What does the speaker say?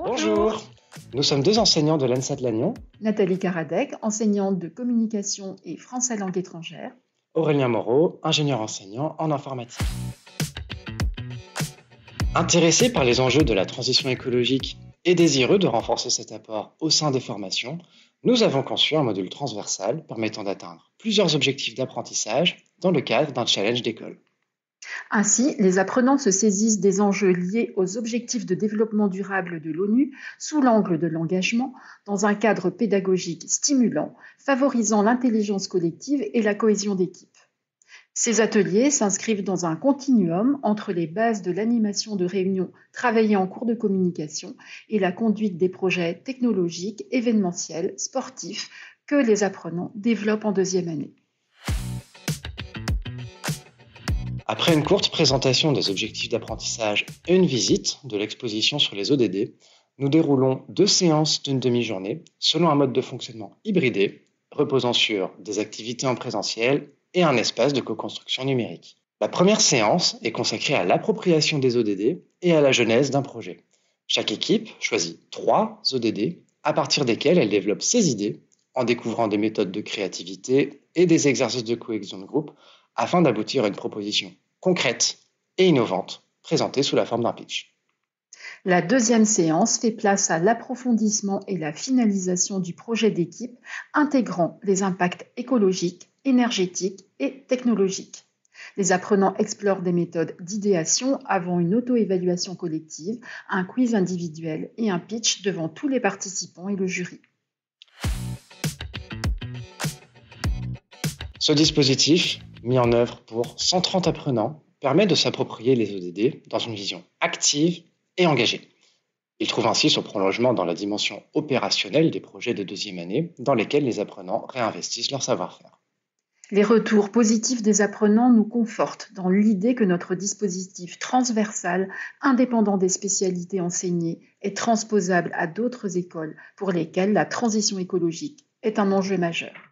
Bonjour, nous sommes deux enseignants de l'ENSA de Lannion, Nathalie Karadec, enseignante de communication et français langue étrangère. Aurélien Moreau, ingénieur enseignant en informatique. Intéressés par les enjeux de la transition écologique et désireux de renforcer cet apport au sein des formations, nous avons conçu un module transversal permettant d'atteindre plusieurs objectifs d'apprentissage dans le cadre d'un challenge d'école. Ainsi, les apprenants se saisissent des enjeux liés aux objectifs de développement durable de l'ONU sous l'angle de l'engagement dans un cadre pédagogique stimulant, favorisant l'intelligence collective et la cohésion d'équipe. Ces ateliers s'inscrivent dans un continuum entre les bases de l'animation de réunions travaillées en cours de communication et la conduite des projets technologiques, événementiels, sportifs que les apprenants développent en deuxième année. Après une courte présentation des objectifs d'apprentissage et une visite de l'exposition sur les ODD, nous déroulons 2 séances d'une demi-journée selon un mode de fonctionnement hybridé, reposant sur des activités en présentiel et un espace de co-construction numérique. La première séance est consacrée à l'appropriation des ODD et à la genèse d'un projet. Chaque équipe choisit 3 ODD à partir desquels elle développe ses idées en découvrant des méthodes de créativité et des exercices de cohésion de groupe afin d'aboutir à une proposition concrète et innovante présentée sous la forme d'un pitch. La deuxième séance fait place à l'approfondissement et la finalisation du projet d'équipe, intégrant les impacts écologiques, énergétiques et technologiques. Les apprenants explorent des méthodes d'idéation avant une auto-évaluation collective, un quiz individuel et un pitch devant tous les participants et le jury. Ce dispositif, mis en œuvre pour 130 apprenants, permet de s'approprier les ODD dans une vision active et engagée. Il trouve ainsi son prolongement dans la dimension opérationnelle des projets de deuxième année dans lesquels les apprenants réinvestissent leur savoir-faire. Les retours positifs des apprenants nous confortent dans l'idée que notre dispositif transversal, indépendant des spécialités enseignées, est transposable à d'autres écoles pour lesquelles la transition écologique est un enjeu majeur.